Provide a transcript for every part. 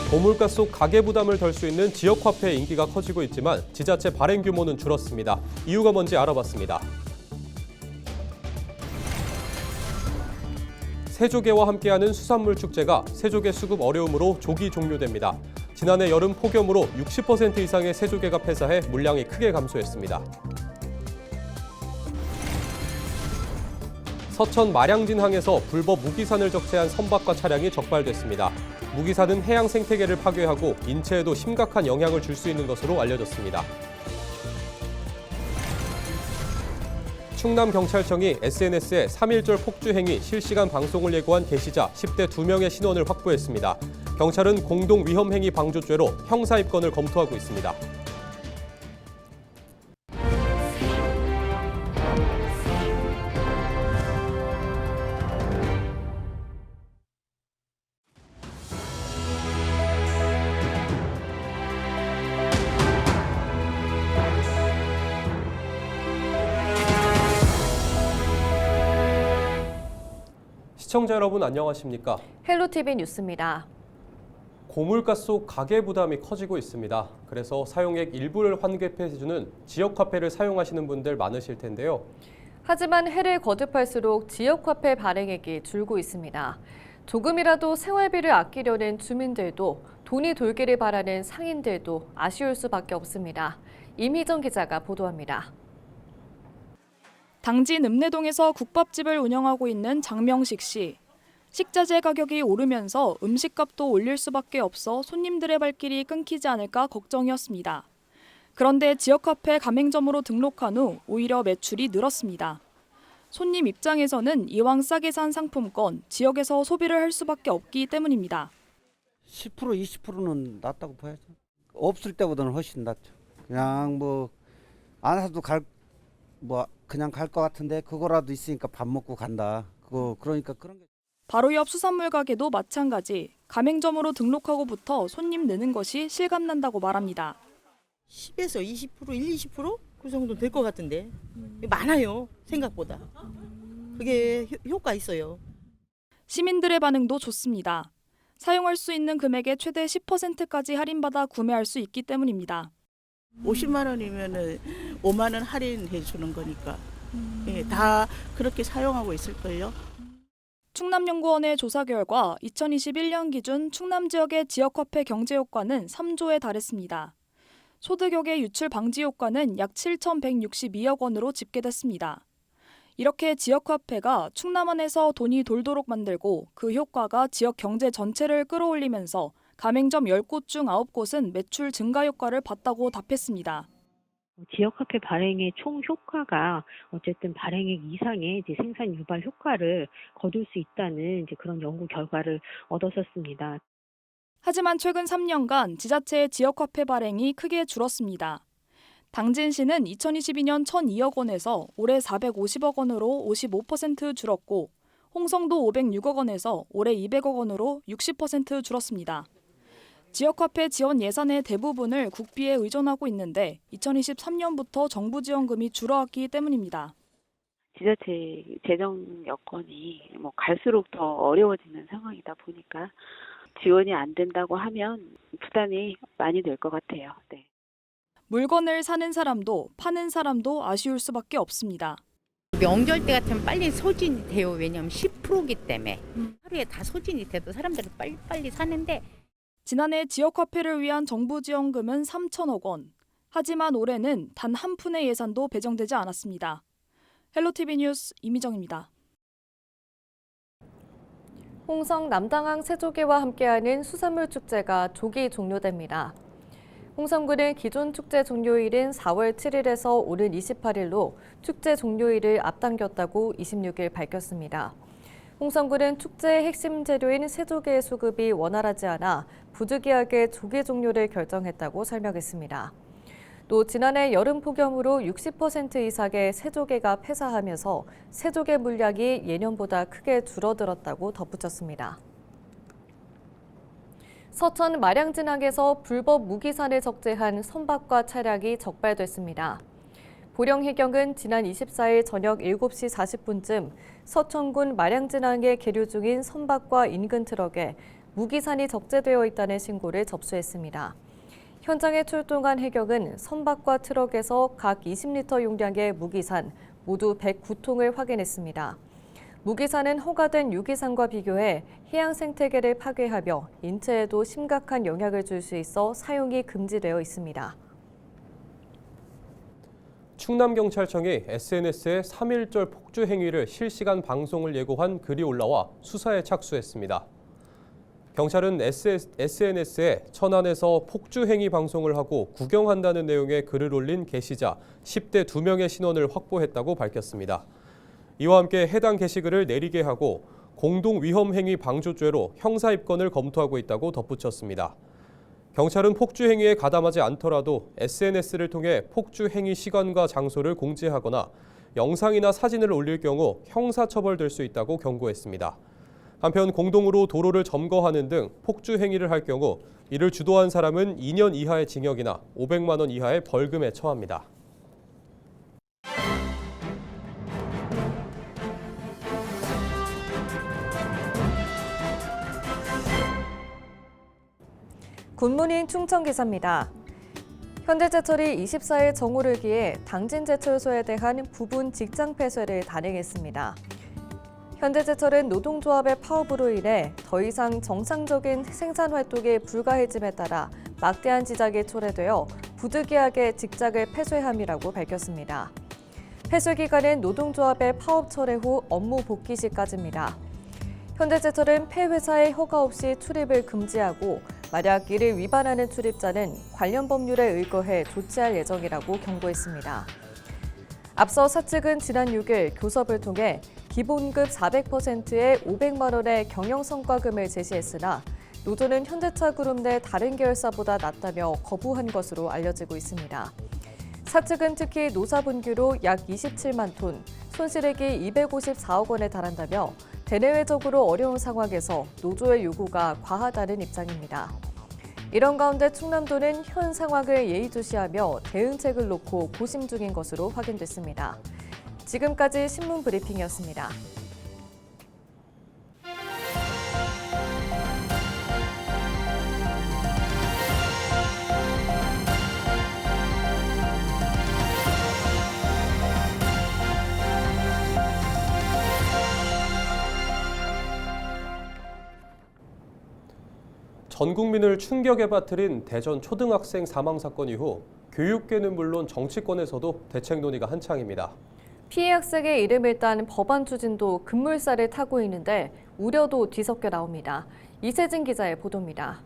고물가 속 가계 부담을 덜 수 있는 지역화폐의 인기가 커지고 있지만 지자체 발행 규모는 줄었습니다. 이유가 뭔지 알아봤습니다. 세조개와 함께하는 수산물 축제가 세조개 수급 어려움으로 조기 종료됩니다. 지난해 여름 폭염으로 60% 이상의 세조개가 폐사해 물량이 크게 감소했습니다. 서천 마량진항에서 불법 무기산을 적재한 선박과 차량이 적발됐습니다. 무기산은 해양 생태계를 파괴하고 인체에도 심각한 영향을 줄 수 있는 것으로 알려졌습니다. 충남경찰청이 SNS에 3.1절 폭주 행위 실시간 방송을 예고한 게시자 10대 2명의 신원을 확보했습니다. 경찰은 공동위험행위 방조죄로 형사 입건을 검토하고 있습니다. 시청자 여러분 안녕하십니까? 헬로티비 뉴스입니다. 고물가 속 가계 부담이 커지고 있습니다. 그래서 사용액 일부를 환급해주는 지역화폐를 사용하시는 분들 많으실 텐데요. 하지만 해를 거듭할수록 지역화폐 발행액이 줄고 있습니다. 조금이라도 생활비를 아끼려는 주민들도 돈이 돌기를 바라는 상인들도 아쉬울 수밖에 없습니다. 임희정 기자가 보도합니다. 당진 읍내동에서 국밥집을 운영하고 있는 장명식 씨. 식자재 가격이 오르면서 음식값도 올릴 수밖에 없어 손님들의 발길이 끊기지 않을까 걱정이었습니다. 그런데 지역화폐 가맹점으로 등록한 후 오히려 매출이 늘었습니다. 손님 입장에서는 이왕 싸게 산 상품권, 지역에서 소비를 할 수밖에 없기 때문입니다. 10% 20%는 낫다고 봐야죠. 없을 때보다는 훨씬 낫죠. 그냥 안 사도 그냥 갈 것 같은데 그거라도 있으니까 밥 먹고 간다. 그러니까 그런 게. 바로 옆 수산물 가게도 마찬가지. 가맹점으로 등록하고부터 손님 느는 것이 실감난다고 말합니다. 10에서 20%, 20%? 그 정도 될 것 같은데. 많아요, 생각보다. 그게 효과 있어요. 시민들의 반응도 좋습니다. 사용할 수 있는 금액의 최대 10%까지 할인받아 구매할 수 있기 때문입니다. 50만 원이면은 5만 원 할인해 주는 거니까. 예, 다 그렇게 사용하고 있을걸요. 충남연구원의 조사 결과 2021년 기준 충남 지역의 지역화폐 경제 효과는 3조에 달했습니다. 소득역의 유출 방지 효과는 약 7,162억 원으로 집계됐습니다. 이렇게 지역화폐가 충남 안에서 돈이 돌도록 만들고 그 효과가 지역 경제 전체를 끌어올리면서 가맹점 10곳 중 9곳은 매출 증가 효과를 봤다고 답했습니다. 지역화폐 발행의 총 효과가 어쨌든 발행액 이상의 생산 유발 효과를 거둘 수 있다는 그런 연구 결과를 얻었었습니다. 하지만 최근 3년간 지자체의 지역화폐 발행이 크게 줄었습니다. 당진시는 2022년 1,002억 원에서 올해 450억 원으로 55% 줄었고 홍성도 506억 원에서 올해 200억 원으로 60% 줄었습니다. 지역화폐 지원 예산의 대부분을 국비에 의존하고 있는데 2023년부터 정부 지원금이 줄어왔기 때문입니다. 지자체 재정 여건이 갈수록 더 어려워지는 상황이다 보니까 지원이 안 된다고 하면 부담이 많이 될 것 같아요. 네. 물건을 사는 사람도 파는 사람도 아쉬울 수밖에 없습니다. 명절 때 같으면 빨리 소진이 돼요. 왜냐하면 10%기 때문에. 하루에 다 소진이 돼도 사람들은 빨리 사는데. 지난해 지역화폐를 위한 정부 지원금은 3천억 원. 하지만 올해는 단 한 푼의 예산도 배정되지 않았습니다. 헬로티비 뉴스 임희정입니다. 홍성 남당항 세조개와 함께하는 수산물 축제가 조기 종료됩니다. 홍성군은 기존 축제 종료일인 4월 7일에서 오는 28일로 축제 종료일을 앞당겼다고 26일 밝혔습니다. 홍성군은 축제의 핵심 재료인 세조개의 수급이 원활하지 않아 부득이하게 조기 종료를 결정했다고 설명했습니다. 또 지난해 여름 폭염으로 60% 이상의 세조개가 폐사하면서 세조개 물량이 예년보다 크게 줄어들었다고 덧붙였습니다. 서천 마량진항에서 불법 무기산을 적재한 선박과 차량이 적발됐습니다. 보령해경은 지난 24일 저녁 7시 40분쯤 서천군 마량진항에 계류 중인 선박과 인근 트럭에 무기산이 적재되어 있다는 신고를 접수했습니다. 현장에 출동한 해경은 선박과 트럭에서 각 20리터 용량의 무기산 모두 109통을 확인했습니다. 무기산은 허가된 유기산과 비교해 해양 생태계를 파괴하며 인체에도 심각한 영향을 줄 수 있어 사용이 금지되어 있습니다. 충남경찰청이 SNS에 3.1절 폭주 행위를 실시간 방송을 예고한 글이 올라와 수사에 착수했습니다. 경찰은 SNS에 천안에서 폭주 행위 방송을 하고 구경한다는 내용의 글을 올린 게시자 10대 2명의 신원을 확보했다고 밝혔습니다. 이와 함께 해당 게시글을 내리게 하고 공동 위험 행위 방조죄로 형사 입건을 검토하고 있다고 덧붙였습니다. 경찰은 폭주 행위에 가담하지 않더라도 SNS를 통해 폭주 행위 시간과 장소를 공지하거나 영상이나 사진을 올릴 경우 형사처벌될 수 있다고 경고했습니다. 한편 공동으로 도로를 점거하는 등 폭주 행위를 할 경우 이를 주도한 사람은 2년 이하의 징역이나 500만 원 이하의 벌금에 처합니다. 굿모닝 충청기사입니다. 현대제철이 24일 정오를 기해 당진제철소에 대한 부분 직장 폐쇄를 단행했습니다. 현대제철은 노동조합의 파업으로 인해 더 이상 정상적인 생산 활동이 불가해짐에 따라 막대한 지장이 초래되어 부득이하게 직장을 폐쇄함이라고 밝혔습니다. 폐쇄 기간은 노동조합의 파업 철회 후 업무 복귀 시까지입니다. 현대제철은 폐회사의 허가 없이 출입을 금지하고 만약 이를 위반하는 출입자는 관련 법률에 의거해 조치할 예정이라고 경고했습니다. 앞서 사측은 지난 6일 교섭을 통해 기본급 400%의 500만 원의 경영성과금을 제시했으나 노조는 현대차그룹 내 다른 계열사보다 낮다며 거부한 것으로 알려지고 있습니다. 사측은 특히 노사분규로 약 27만 톤, 손실액이 254억 원에 달한다며 대내외적으로 어려운 상황에서 노조의 요구가 과하다는 입장입니다. 이런 가운데 충남도는 현 상황을 예의주시하며 대응책을 놓고 고심 중인 것으로 확인됐습니다. 지금까지 신문 브리핑이었습니다. 전 국민을 충격에 빠뜨린 대전 초등학생 사망 사건 이후 교육계는 물론 정치권에서도 대책 논의가 한창입니다. 피해 학생의 이름을 딴 법안 추진도 급물살을 타고 있는데 우려도 뒤섞여 나옵니다. 이세진 기자의 보도입니다.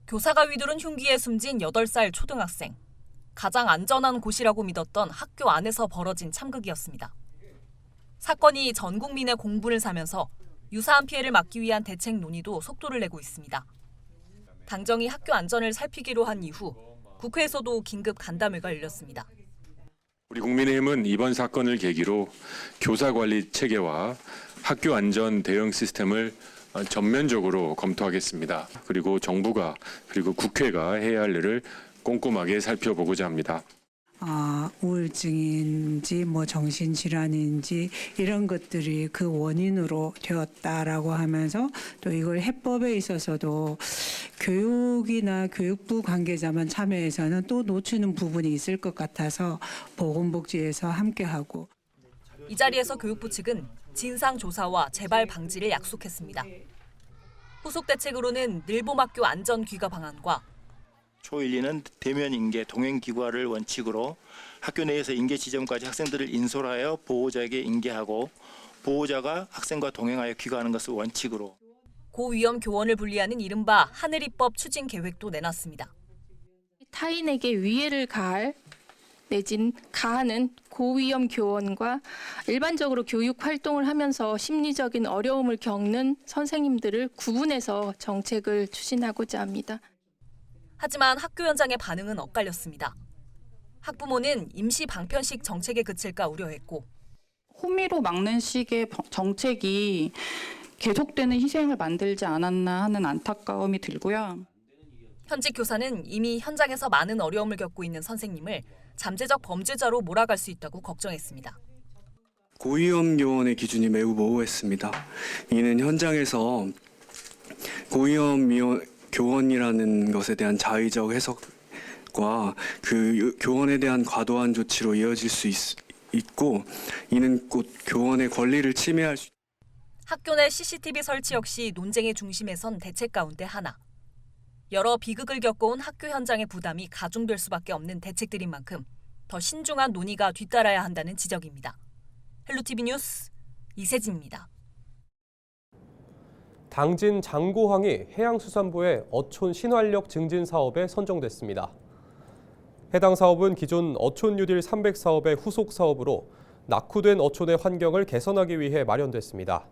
교사가 휘두른 흉기에 숨진 8살 초등학생. 가장 안전한 곳이라고 믿었던 학교 안에서 벌어진 참극이었습니다. 사건이 전 국민의 공분을 사면서 유사한 피해를 막기 위한 대책 논의도 속도를 내고 있습니다. 당정이 학교 안전을 살피기로 한 이후 국회에서도 긴급 간담회가 열렸습니다. 우리 국민의힘은 이번 사건을 계기로 교사 관리 체계와 학교 안전 대응 시스템을 전면적으로 검토하겠습니다. 그리고 정부가 그리고 국회가 해야 할 일을 꼼꼼하게 살펴보고자 합니다. 우울증인지 정신질환인지 이런 것들이 그 원인으로 되었다라고 하면서 또 이걸 해법에 있어서도 교육이나 교육부 관계자만 참여해서는 또 놓치는 부분이 있을 것 같아서 보건복지에서 함께하고. 이 자리에서 교육부 측은 진상조사와 재발 방지를 약속했습니다. 후속 대책으로는 늘봄학교 안전 귀가 방안과 초1, 2는 대면 인계, 동행 기과를 원칙으로 학교 내에서 인계 지점까지 학생들을 인솔하여 보호자에게 인계하고 보호자가 학생과 동행하여 귀가하는 것을 원칙으로. 고위험 교원을 분리하는 이른바 하늘이법 추진 계획도 내놨습니다. 타인에게 위해를 가할 내진 가하는 고위험 교원과 일반적으로 교육 활동을 하면서 심리적인 어려움을 겪는 선생님들을 구분해서 정책을 추진하고자 합니다. 하지만 학교 현장의 반응은 엇갈렸습니다. 학부모는 임시 방편식 정책에 그칠까 우려했고 호미로 막는 식의 정책이 계속되는 희생을 만들지 않았나 하는 안타까움이 들고요. 현직 교사는 이미 현장에서 많은 어려움을 겪고 있는 선생님을 잠재적 범죄자로 몰아갈 수 있다고 걱정했습니다. 고위험 교원의 기준이 매우 모호했습니다. 이는 현장에서 고위험 교원이라는 것에 대한 자의적 해석과 그 교원에 대한 과도한 조치로 이어질 수 있고 이는 곧 교원의 권리를 침해할 수 학교 내 CCTV 설치 역시 논쟁의 중심에 선 대책 가운데 하나. 여러 비극을 겪어온 학교 현장의 부담이 가중될 수밖에 없는 대책들인 만큼 더 신중한 논의가 뒤따라야 한다는 지적입니다. 헬로티비 뉴스 이세진입니다. 당진 장고항이 해양수산부의 어촌 신활력 증진 사업에 선정됐습니다. 해당 사업은 기존 어촌 뉴딜 300 사업의 후속 사업으로 낙후된 어촌의 환경을 개선하기 위해 마련됐습니다.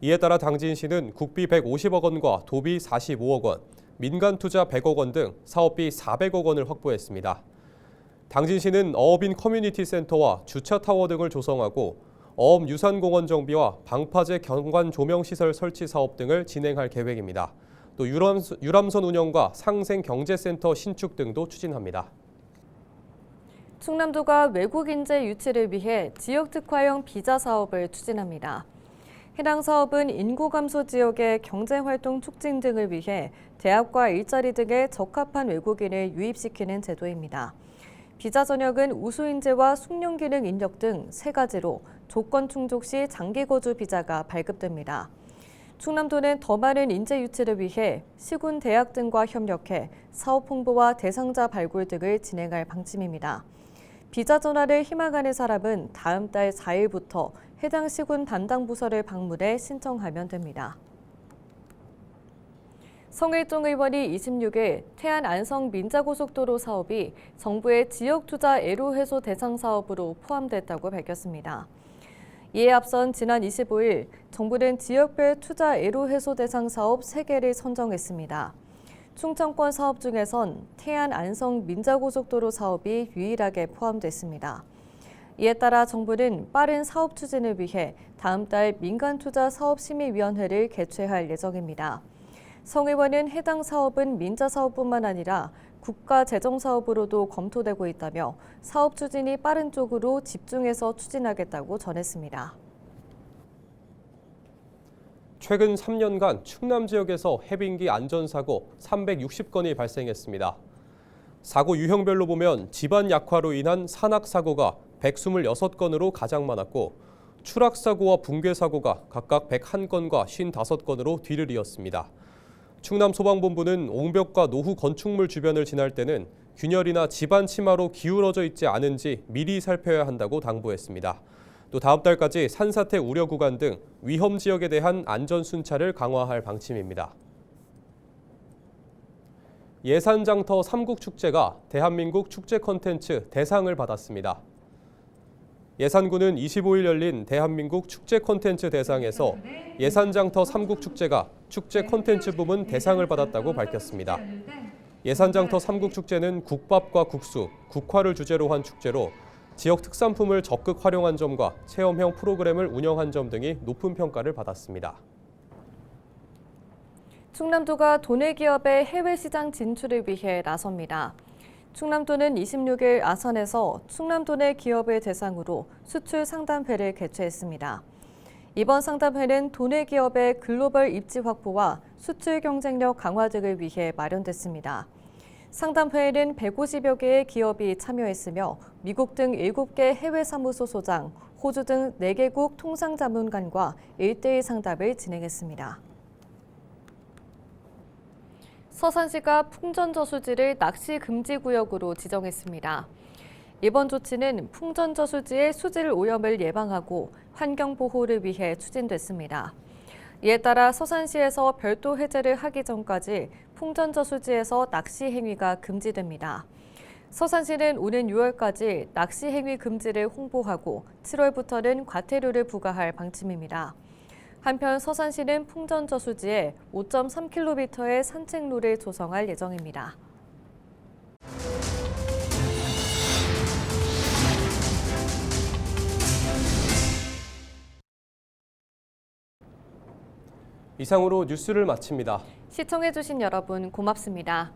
이에 따라 당진시는 국비 150억 원과 도비 45억 원, 민간 투자 100억 원 등 사업비 400억 원을 확보했습니다. 당진시는 어업인 커뮤니티 센터와 주차 타워 등을 조성하고 어업 유산공원 정비와 방파제 경관 조명 시설 설치 사업 등을 진행할 계획입니다. 또 유람선 운영과 상생 경제센터 신축 등도 추진합니다. 충남도가 외국 인재 유치를 위해 지역 특화형 비자 사업을 추진합니다. 해당 사업은 인구 감소 지역의 경제활동 촉진 등을 위해 대학과 일자리 등에 적합한 외국인을 유입시키는 제도입니다. 비자 전형은 우수인재와 숙련기능 인력 등 3가지로 조건 충족 시 장기 거주 비자가 발급됩니다. 충남도는 더 많은 인재 유치를 위해 시군 대학 등과 협력해 사업 홍보와 대상자 발굴 등을 진행할 방침입니다. 비자 전환을 희망하는 사람은 다음 달 4일부터 해당 시군 담당 부서를 방문해 신청하면 됩니다. 성일종 의원이 26일 태안 안성 민자고속도로 사업이 정부의 지역투자 애로 해소 대상 사업으로 포함됐다고 밝혔습니다. 이에 앞선 지난 25일 정부는 지역별 투자 애로 해소 대상 사업 3개를 선정했습니다. 충청권 사업 중에선 태안 안성 민자고속도로 사업이 유일하게 포함됐습니다. 이에 따라 정부는 빠른 사업 추진을 위해 다음 달 민간투자사업심의위원회를 개최할 예정입니다. 성 의원은 해당 사업은 민자사업뿐만 아니라 국가재정사업으로도 검토되고 있다며 사업 추진이 빠른 쪽으로 집중해서 추진하겠다고 전했습니다. 최근 3년간 충남 지역에서 해빙기 안전사고 360건이 발생했습니다. 사고 유형별로 보면 집안 약화로 인한 산악사고가 126건으로 가장 많았고 추락사고와 붕괴사고가 각각 101건과 55건으로 뒤를 이었습니다. 충남소방본부는 옹벽과 노후 건축물 주변을 지날 때는 균열이나 집안 치마로 기울어져 있지 않은지 미리 살펴야 한다고 당부했습니다. 또 다음 달까지 산사태 우려 구간 등 위험 지역에 대한 안전 순찰을 강화할 방침입니다. 예산장터 삼국축제가 대한민국 축제 콘텐츠 대상을 받았습니다. 예산군은 25일 열린 대한민국 축제 콘텐츠 대상에서 예산장터 삼국축제가 축제 콘텐츠 부문 대상을 받았다고 밝혔습니다. 예산장터 삼국축제는 국밥과 국수, 국화를 주제로 한 축제로 지역 특산품을 적극 활용한 점과 체험형 프로그램을 운영한 점 등이 높은 평가를 받았습니다. 충남도가 도내 기업의 해외 시장 진출을 위해 나섭니다. 충남도는 26일 아산에서 충남도내 기업을 대상으로 수출 상담회를 개최했습니다. 이번 상담회는 도내 기업의 글로벌 입지 확보와 수출 경쟁력 강화 등을 위해 마련됐습니다. 상담회에는 150여 개의 기업이 참여했으며 미국 등 7개 해외 사무소 소장, 호주 등 4개국 통상자문관과 1대1 상담을 진행했습니다. 서산시가 풍전저수지를 낚시 금지 구역으로 지정했습니다. 이번 조치는 풍전저수지의 수질 오염을 예방하고 환경 보호를 위해 추진됐습니다. 이에 따라 서산시에서 별도 해제를 하기 전까지 풍전저수지에서 낚시 행위가 금지됩니다. 서산시는 오는 6월까지 낚시 행위 금지를 홍보하고 7월부터는 과태료를 부과할 방침입니다. 한편 서산시는 풍전저수지에 5.3km의 산책로를 조성할 예정입니다. 이상으로 뉴스를 마칩니다. 시청해주신 여러분 고맙습니다.